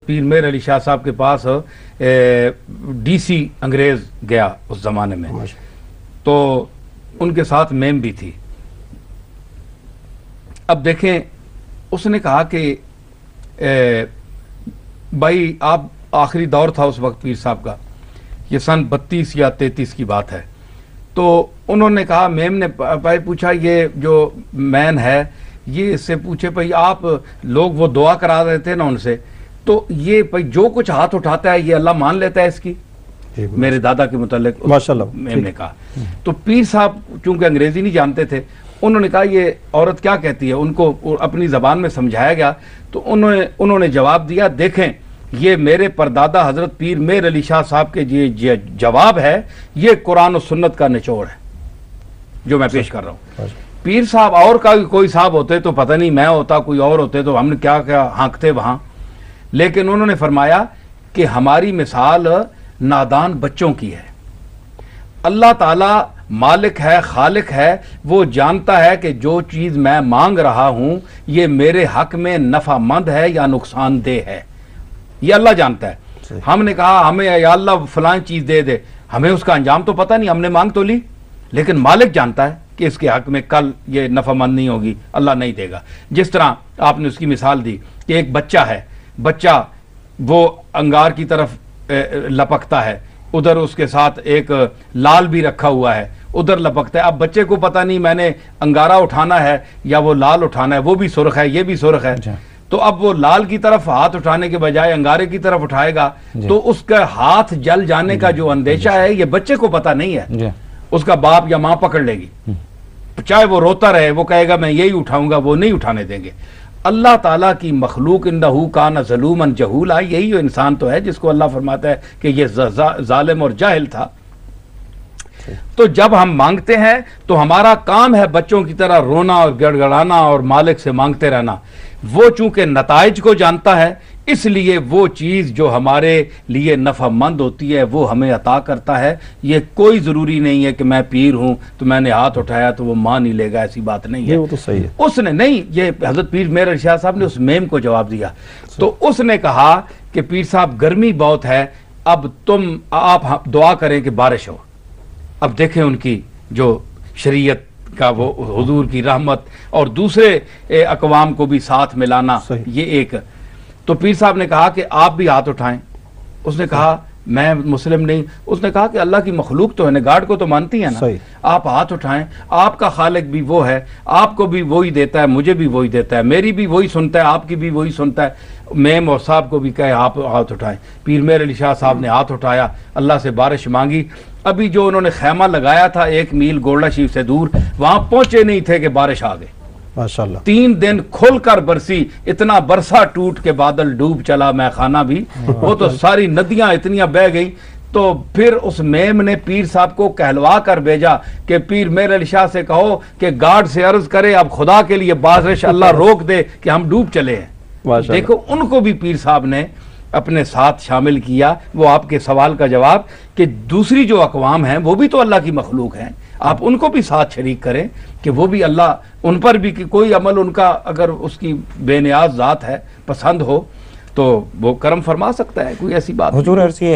پیر میر علی شاہ صاحب کے پاس D C انگریز گیا اس زمانے میں، تو ان کے ساتھ میم بھی تھی۔ اب دیکھیں اس نے کہا کہ بھائی آپ آخری دور تھا اس وقت پیر صاحب کا، یہ سن 32 یا 33 کی بات ہے، تو انہوں نے کہا، میم نے بھائی پوچھا یہ جو مین ہے یہ اس سے پوچھے بھائی آپ لوگ وہ دعا کرا رہے تھے نا ان سے، تو یہ بھائی جو کچھ ہاتھ اٹھاتا ہے یہ اللہ مان لیتا ہے اس کی؟ میرے دادا کے متعلق ماشاءاللہ میم نے کہا۔ تو پیر صاحب چونکہ انگریزی نہیں جانتے تھے، انہوں نے کہا یہ عورت کیا کہتی ہے، ان کو اپنی زبان میں سمجھایا گیا، تو انہوں نے جواب دیا، دیکھیں یہ میرے پردادا حضرت پیر میر علی شاہ صاحب کے یہ جواب ہے، یہ قرآن و سنت کا نچوڑ ہے جو میں پیش کر رہا ہوں۔ پیر صاحب اور کوئی صاحب ہوتے تو پتہ نہیں، میں ہوتا کوئی اور ہوتے تو ہم نے کیا کیا ہانکتے وہاں، لیکن انہوں نے فرمایا کہ ہماری مثال نادان بچوں کی ہے۔ اللہ تعالیٰ مالک ہے، خالق ہے، وہ جانتا ہے کہ جو چیز میں مانگ رہا ہوں یہ میرے حق میں نفع مند ہے یا نقصان دہ ہے، یہ اللہ جانتا ہے۔ ہم نے کہا ہمیں یا اللہ فلان چیز دے دے، ہمیں اس کا انجام تو پتہ نہیں، ہم نے مانگ تو لی، لیکن مالک جانتا ہے کہ اس کے حق میں کل یہ نفع مند نہیں ہوگی، اللہ نہیں دے گا۔ جس طرح آپ نے اس کی مثال دی کہ ایک بچہ ہے، بچہ وہ انگار کی طرف لپکتا ہے، ادھر اس کے ساتھ ایک لال بھی رکھا ہوا ہے، ادھر لپکتا ہے۔ اب بچے کو پتہ نہیں میں نے انگارہ اٹھانا ہے یا وہ لال اٹھانا ہے، وہ بھی سرخ ہے یہ بھی سرخ ہے، تو اب وہ لال کی طرف ہاتھ اٹھانے کے بجائے انگارے کی طرف اٹھائے گا، تو اس کا ہاتھ جل جانے کا جو اندیشہ ہے یہ بچے کو پتہ نہیں ہے، اس کا باپ یا ماں پکڑ لے گی، چاہے وہ روتا رہے، وہ کہے گا میں یہی اٹھاؤں گا، وہ نہیں اٹھانے دیں گے۔ اللہ تعالیٰ کی مخلوق انہو کان ظلوما جہولا، یہی جو انسان تو ہے جس کو اللہ فرماتا ہے کہ یہ ظالم اور جاہل تھا۔ تو جب ہم مانگتے ہیں تو ہمارا کام ہے بچوں کی طرح رونا اور گڑ گڑانا اور مالک سے مانگتے رہنا۔ وہ چونکہ نتائج کو جانتا ہے، اس لیے وہ چیز جو ہمارے لیے نفع مند ہوتی ہے وہ ہمیں عطا کرتا ہے۔ یہ کوئی ضروری نہیں ہے کہ میں پیر ہوں تو میں نے ہاتھ اٹھایا تو وہ مان ہی لے گا، ایسی بات نہیں ہے۔ وہ تو صحیح ہے۔ اس نے نہیں، یہ حضرت پیر میر علی شاہ صاحب نے اس میم کو جواب دیا، تو اس نے کہا کہ پیر صاحب گرمی بہت ہے، اب آپ دعا کریں کہ بارش ہو۔ اب دیکھیں ان کی جو شریعت کا وہ حضور کی رحمت اور دوسرے اقوام کو بھی ساتھ ملانا، یہ ایک۔ تو پیر صاحب نے کہا کہ آپ بھی ہاتھ اٹھائیں۔ اس نے کہا میں مسلم نہیں۔ اس نے کہا کہ اللہ کی مخلوق تو ہے، نگاڑ کو تو مانتی ہے نا، آپ ہاتھ اٹھائیں، آپ کا خالق بھی وہ ہے، آپ کو بھی وہی دیتا ہے، مجھے بھی وہی دیتا ہے، میری بھی وہی سنتا ہے، آپ کی بھی وہی سنتا ہے۔ میم اور صاحب کو بھی کہے آپ ہاتھ اٹھائیں۔ پیر میر علی شاہ صاحب نے ہاتھ اٹھایا، اللہ سے بارش مانگی۔ ابھی جو انہوں نے خیمہ لگایا تھا 1 میل گولڈا شریف سے دور، وہاں پہنچے نہیں تھے کہ بارش آ گئی۔ ماشاءاللہ 3 دن کھل کر برسی، اتنا برسا ٹوٹ کے بادل ڈوب چلا میں خانہ بھی، وہ تو ساری ندیاں اتنیاں بہ گئی۔ تو پھر اس میم نے پیر صاحب کو کہلوا کر بھیجا کہ پیر میر علی شاہ سے کہو کہ گارڈ سے عرض کرے اب خدا کے لیے بارش اللہ روک دے کہ ہم ڈوب چلے ہیں۔ دیکھو ان کو بھی پیر صاحب نے اپنے ساتھ شامل کیا۔ وہ آپ کے سوال کا جواب کہ دوسری جو اقوام ہیں وہ بھی تو اللہ کی مخلوق ہیں، آپ ان کو بھی ساتھ شریک کریں کہ وہ بھی اللہ، ان پر بھی کہ کوئی عمل ان کا اگر اس کی بے نیاز ذات ہے، پسند ہو تو وہ کرم فرما سکتا ہے، کوئی ایسی بات نہیں۔ حضور عرض یہ ہے